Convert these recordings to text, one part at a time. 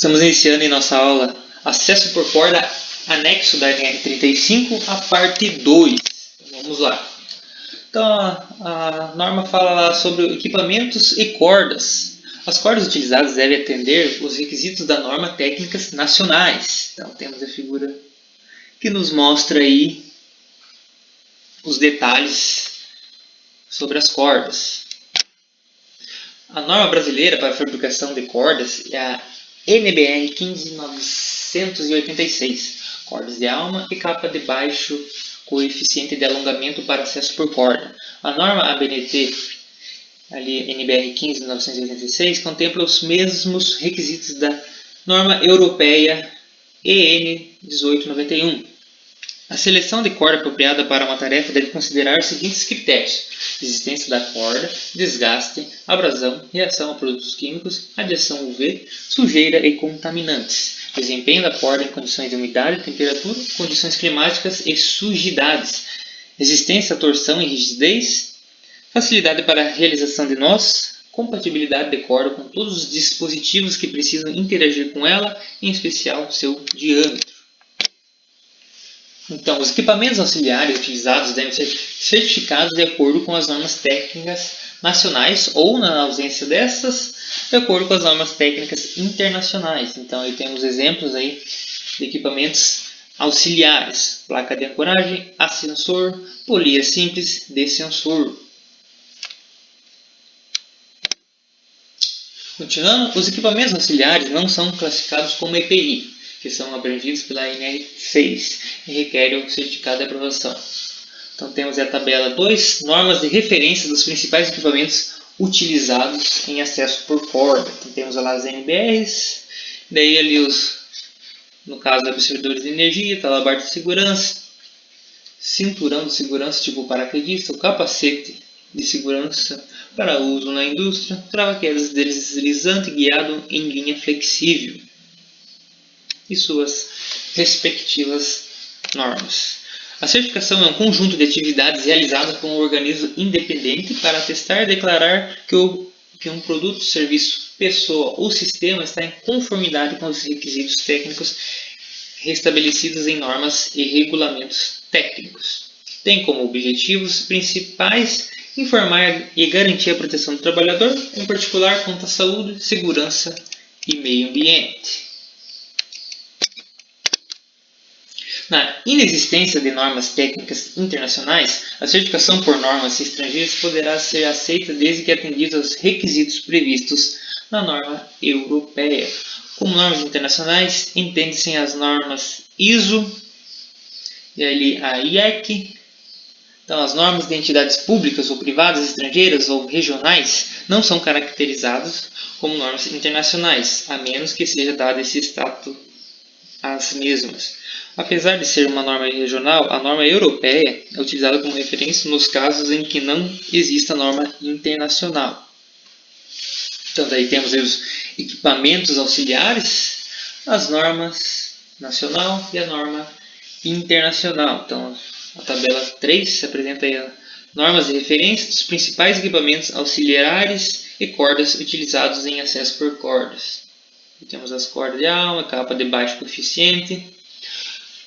Estamos iniciando em nossa aula Acesso por corda, anexo da NR35, a parte 2. Vamos lá. Então, a norma fala lá sobre equipamentos e cordas. As cordas utilizadas devem atender os requisitos da norma técnicas nacionais. Então, temos a figura que nos mostra aí os detalhes sobre as cordas. A norma brasileira para a fabricação de cordas é a NBR 15986, cordas de alma e capa de baixo coeficiente de alongamento para acesso por corda. A norma ABNT, ali NBR 15986, contempla os mesmos requisitos da norma europeia EN 1891. A seleção de corda apropriada para uma tarefa deve considerar os seguintes critérios: existência da corda, desgaste, abrasão, reação a produtos químicos, radiação UV, sujeira e contaminantes, desempenho da corda em condições de umidade, temperatura, condições climáticas e sujidades, resistência à torção e rigidez, facilidade para a realização de nós, compatibilidade de corda com todos os dispositivos que precisam interagir com ela, em especial seu diâmetro. Então, os equipamentos auxiliares utilizados devem ser certificados de acordo com as normas técnicas nacionais ou, na ausência dessas, de acordo com as normas técnicas internacionais. Então, aí temos exemplos aí de equipamentos auxiliares: placa de ancoragem, ascensor, polia simples, descensor. Continuando, os equipamentos auxiliares não são classificados como EPI, que são abrangidos pela NR6 e requerem o certificado de aprovação. Então temos a tabela 2, normas de referência dos principais equipamentos utilizados em acesso por corda. Então temos lá as NBRs, daí ali no caso, absorvedores de energia, talabarta de segurança, cinturão de segurança tipo paraquedista, o capacete de segurança para uso na indústria, trava-quedas deslizante guiado em linha flexível e suas respectivas normas. A certificação é um conjunto de atividades realizadas por um organismo independente para atestar e declarar que um produto, serviço, pessoa ou sistema está em conformidade com os requisitos técnicos restabelecidos em normas e regulamentos técnicos. Tem como objetivos principais informar e garantir a proteção do trabalhador, em particular quanto à saúde, segurança e meio ambiente. Na inexistência de normas técnicas internacionais, a certificação por normas estrangeiras poderá ser aceita desde que atendidos aos requisitos previstos na norma europeia. Como normas internacionais, entendem-se as normas ISO e ali a IEC. Então, as normas de entidades públicas ou privadas, estrangeiras ou regionais não são caracterizadas como normas internacionais, a menos que seja dado esse status às mesmas. Apesar de ser uma norma regional, a norma europeia é utilizada como referência nos casos em que não exista norma internacional. Então, daí temos os equipamentos auxiliares, as normas nacional e a norma internacional. Então, a tabela 3 apresenta aí normas de referência dos principais equipamentos auxiliares e cordas utilizados em acesso por cordas. Aqui temos as cordas de alma, capa de baixo coeficiente,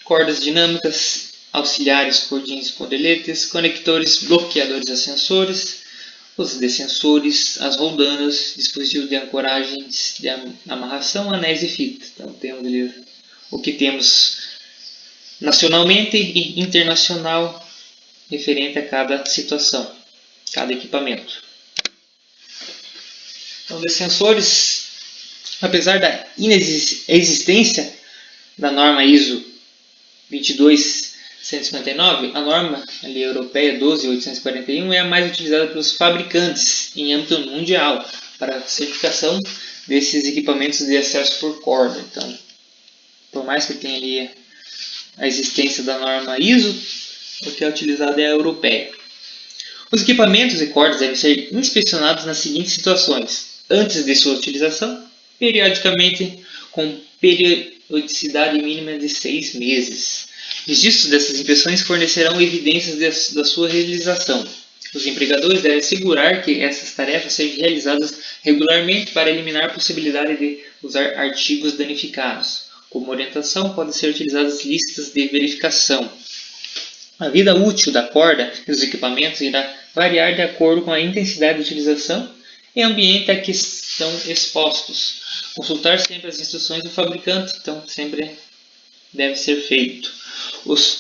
cordas dinâmicas, auxiliares, cordões, cordeletes, conectores, bloqueadores, ascensores, os descensores, as roldanas, dispositivos de ancoragens de amarração, anéis e fita. Então temos ali o que temos nacionalmente e internacional referente a cada situação, cada equipamento. Então, descensores, apesar da inexistência da norma ISO 22159, a norma ali europeia 12841 é a mais utilizada pelos fabricantes em âmbito mundial para a certificação desses equipamentos de acesso por corda. Então, por mais que tenha ali a existência da norma ISO, o que é utilizado é a europeia. Os equipamentos e cordas devem ser inspecionados nas seguintes situações: antes de sua utilização, periodicamente com periodicidade mínima de 6 meses. Registros dessas inspeções fornecerão evidências da sua realização. Os empregadores devem assegurar que essas tarefas sejam realizadas regularmente para eliminar a possibilidade de usar artigos danificados. Como orientação, podem ser utilizadas listas de verificação. A vida útil da corda e dos equipamentos irá variar de acordo com a intensidade de utilização e ambiente a que estão expostos. Consultar sempre as instruções do fabricante, então sempre deve ser feito.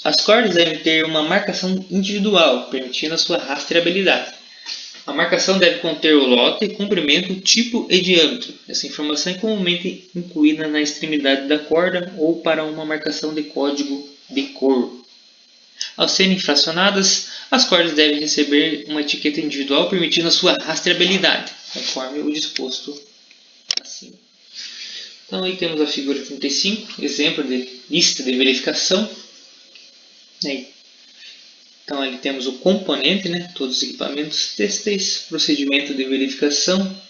As cordas devem ter uma marcação individual, permitindo a sua rastreabilidade. A marcação deve conter o lote, comprimento, tipo e diâmetro. Essa informação é comumente incluída na extremidade da corda ou para uma marcação de código de cor. Ao serem fracionadas, as cordas devem receber uma etiqueta individual permitindo a sua rastreabilidade, conforme o disposto acima. Então aí temos a figura 35, exemplo de lista de verificação. Então ali temos o componente, todos os equipamentos têxteis, procedimento de verificação.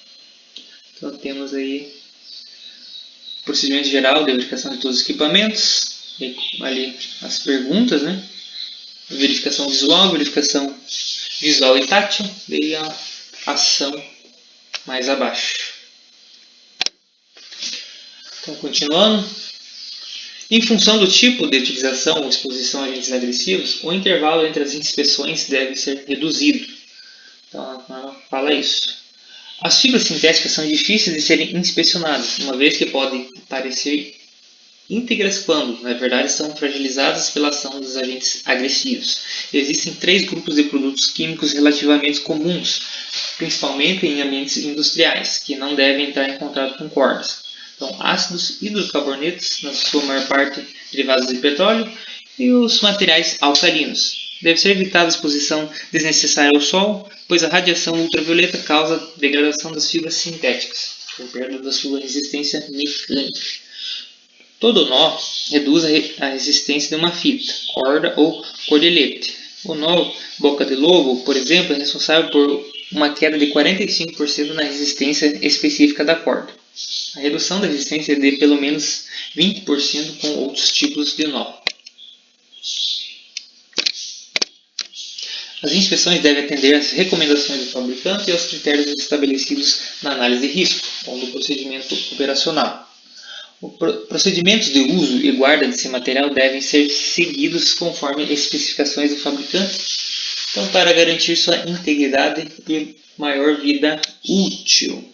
Então temos aí procedimento geral de verificação de todos os equipamentos, e ali as perguntas, verificação visual e tátil, e a ação mais abaixo. Então continuando. Em função do tipo de utilização ou exposição a agentes agressivos, o intervalo entre as inspeções deve ser reduzido. Então, a norma fala isso. As fibras sintéticas são difíceis de serem inspecionadas, uma vez que podem parecer íntegras quando, na verdade, são fragilizadas pela ação dos agentes agressivos. Existem 3 grupos de produtos químicos relativamente comuns, principalmente em ambientes industriais, que não devem entrar em contato com cordas. Então, ácidos hidrocarbonetos, na sua maior parte derivados de petróleo, e os materiais alcalinos. Deve ser evitada a exposição desnecessária ao sol, pois a radiação ultravioleta causa degradação das fibras sintéticas, por perda da sua resistência mecânica. Todo nó reduz a resistência de uma fita, corda ou cordelete. O nó boca de lobo, por exemplo, é responsável por uma queda de 45% na resistência específica da corda. A redução da resistência é de pelo menos 20% com outros tipos de nó. As inspeções devem atender às recomendações do fabricante e aos critérios estabelecidos na análise de risco ou no procedimento operacional. Os procedimentos de uso e guarda desse material devem ser seguidos conforme as especificações do fabricante, então, para garantir sua integridade e maior vida útil.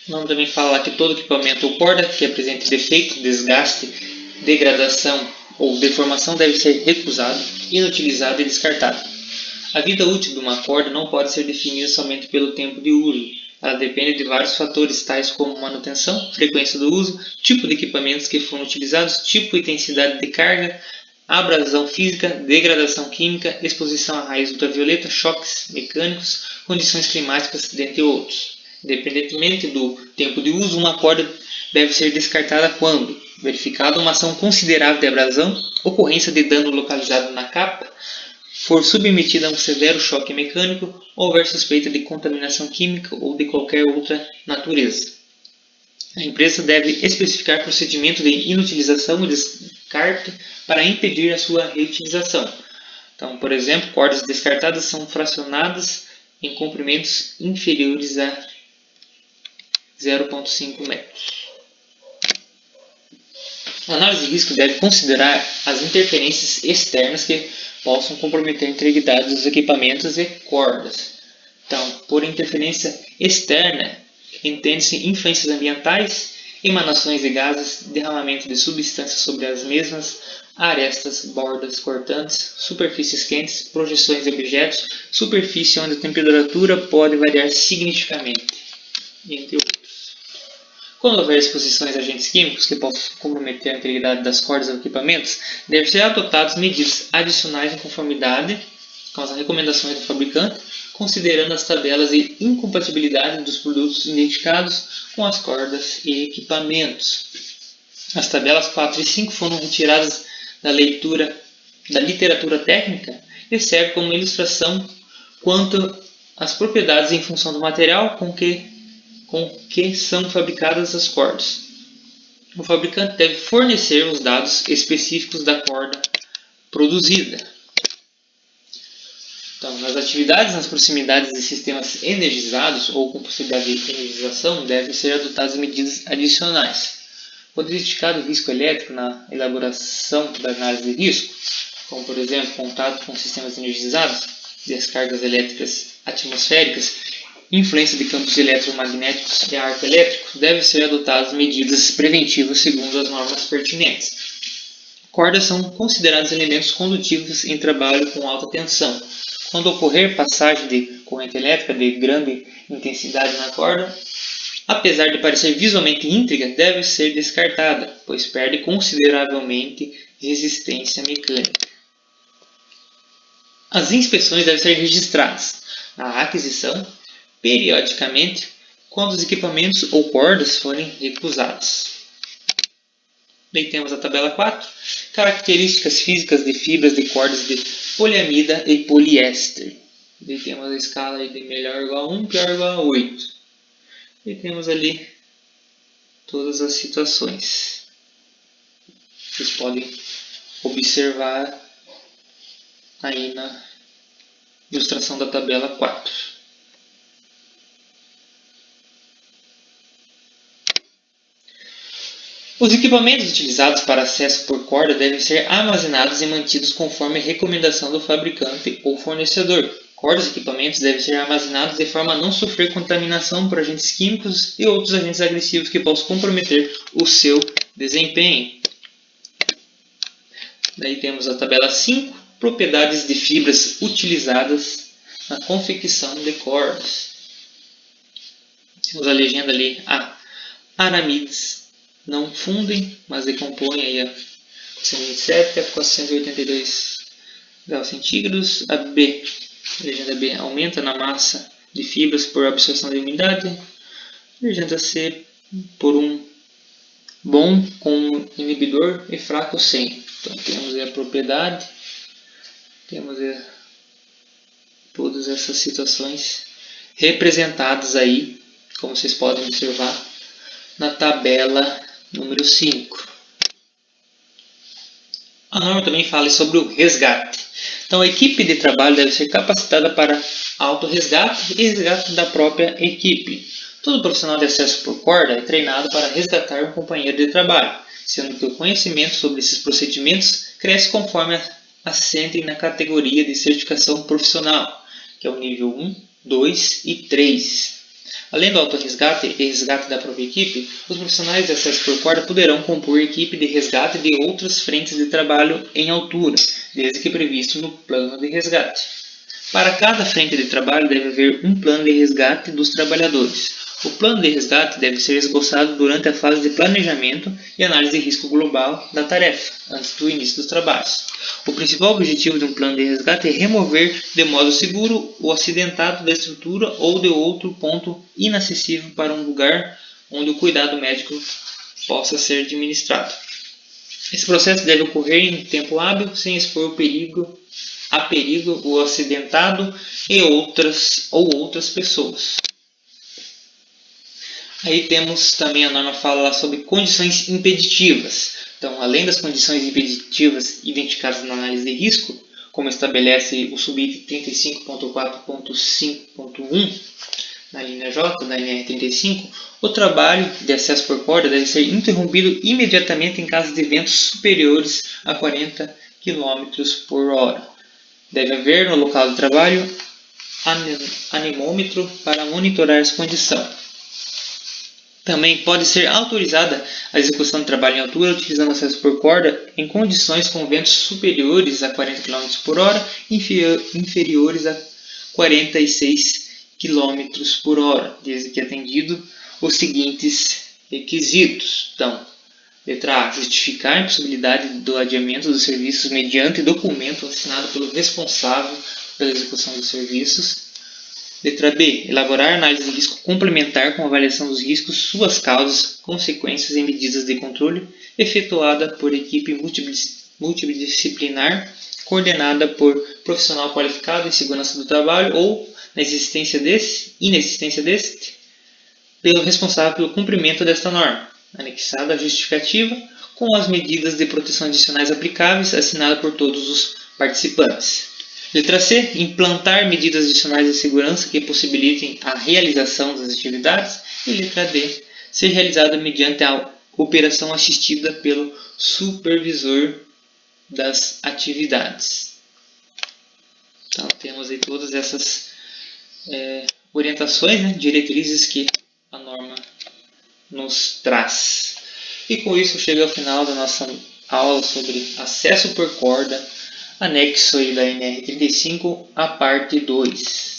Vamos também falar que todo equipamento ou corda que apresente defeito, desgaste, degradação ou deformação deve ser recusado, inutilizado e descartado. A vida útil de uma corda não pode ser definida somente pelo tempo de uso. Ela depende de vários fatores, tais como manutenção, frequência do uso, tipo de equipamentos que foram utilizados, tipo e intensidade de carga, abrasão física, degradação química, exposição a raios ultravioleta, choques mecânicos, condições climáticas, dentre outros. Independentemente do tempo de uso, uma corda deve ser descartada quando verificada uma ação considerável de abrasão, ocorrência de dano localizado na capa, for submetida a um severo choque mecânico ou houver suspeita de contaminação química ou de qualquer outra natureza. A empresa deve especificar procedimento de inutilização e descarte para impedir a sua reutilização. Então, por exemplo, cordas descartadas são fracionadas em comprimentos inferiores a 0,5 metros. A análise de risco deve considerar as interferências externas que possam comprometer a integridade dos equipamentos e cordas. Então, por interferência externa, entende-se influências ambientais, emanações de gases, derramamento de substâncias sobre as mesmas, arestas, bordas cortantes, superfícies quentes, projeções de objetos, superfície onde a temperatura pode variar significativamente, entre outros. Quando houver exposições a agentes químicos que possam comprometer a integridade das cordas ou equipamentos, devem ser adotadas medidas adicionais em conformidade com as recomendações do fabricante, considerando as tabelas de incompatibilidade dos produtos identificados com as cordas e equipamentos. As tabelas 4 e 5 foram retiradas da literatura técnica e servem como ilustração quanto às propriedades em função do material com que são fabricadas as cordas. O fabricante deve fornecer os dados específicos da corda produzida. Então, nas atividades nas proximidades de sistemas energizados ou com possibilidade de energização, devem ser adotadas medidas adicionais. Quando identificado o risco elétrico na elaboração da análise de risco, como por exemplo contato com sistemas energizados, descargas elétricas atmosféricas, influência de campos eletromagnéticos e arco elétrico, devem ser adotadas medidas preventivas segundo as normas pertinentes. Cordas são considerados elementos condutivos em trabalho com alta tensão. Quando ocorrer passagem de corrente elétrica de grande intensidade na corda, apesar de parecer visualmente íntegra, deve ser descartada, pois perde consideravelmente resistência mecânica. As inspeções devem ser registradas na aquisição, periodicamente, quando os equipamentos ou cordas forem recusados. Daí temos a tabela 4, características físicas de fibras de cordas de poliamida e poliéster. Daí temos a escala de melhor igual a 1, pior igual a 8. E temos ali todas as situações. Vocês podem observar aí na ilustração da tabela 4. Os equipamentos utilizados para acesso por corda devem ser armazenados e mantidos conforme recomendação do fabricante ou fornecedor. Cordas e equipamentos devem ser armazenados de forma a não sofrer contaminação por agentes químicos e outros agentes agressivos que possam comprometer o seu desempenho. Daí temos a tabela 5, propriedades de fibras utilizadas na confecção de cordas. Temos a legenda ali, A. Aramides não fundem, mas decompõem aí a 127 a 482 graus centígrados. A B, legenda B, aumenta na massa de fibras por absorção de umidade. Legenda C, por um bom com inibidor e fraco sem. Então temos aí a propriedade, temos aí todas essas situações representadas aí, como vocês podem observar, na tabela número 5. A norma também fala sobre o resgate. Então, a equipe de trabalho deve ser capacitada para autorresgate e resgate da própria equipe. Todo profissional de acesso por corda é treinado para resgatar um companheiro de trabalho, sendo que o conhecimento sobre esses procedimentos cresce conforme ascendem na categoria de certificação profissional, que é o nível 1, 2 e 3. Além do autorresgate e resgate da própria equipe, os profissionais de acesso por corda poderão compor equipe de resgate de outras frentes de trabalho em altura, desde que previsto no plano de resgate. Para cada frente de trabalho deve haver um plano de resgate dos trabalhadores. O plano de resgate deve ser esboçado durante a fase de planejamento e análise de risco global da tarefa, antes do início dos trabalhos. O principal objetivo de um plano de resgate é remover de modo seguro o acidentado da estrutura ou de outro ponto inacessível para um lugar onde o cuidado médico possa ser administrado. Esse processo deve ocorrer em tempo hábil, sem expor a perigo o acidentado e outras pessoas. Aí temos também a norma fala sobre condições impeditivas. Então, além das condições impeditivas identificadas na análise de risco, como estabelece o subitem 35.4.5.1 na linha J, da NR35, o trabalho de acesso por corda deve ser interrompido imediatamente em caso de ventos superiores a 40 km por hora. Deve haver no local do trabalho anemômetro para monitorar essa condição. Também pode ser autorizada a execução de trabalho em altura utilizando acesso por corda em condições com ventos superiores a 40 km por hora e inferiores a 46 km por hora, desde que atendido os seguintes requisitos. Então, letra A. Justificar a impossibilidade do adiamento dos serviços mediante documento assinado pelo responsável pela execução dos serviços. Letra B. Elaborar análise de risco complementar com avaliação dos riscos, suas causas, consequências e medidas de controle, efetuada por equipe multidisciplinar, coordenada por profissional qualificado em segurança do trabalho ou, na inexistência deste, pelo responsável pelo cumprimento desta norma, anexada a justificativa, com as medidas de proteção adicionais aplicáveis, assinada por todos os participantes. Letra C. Implantar medidas adicionais de segurança que possibilitem a realização das atividades. E letra D. Ser realizada mediante a operação assistida pelo supervisor das atividades. Então, temos aí todas essas orientações, né, diretrizes que a norma nos traz. E com isso chega ao final da nossa aula sobre acesso por corda, anexo aí da NR35, a parte 2.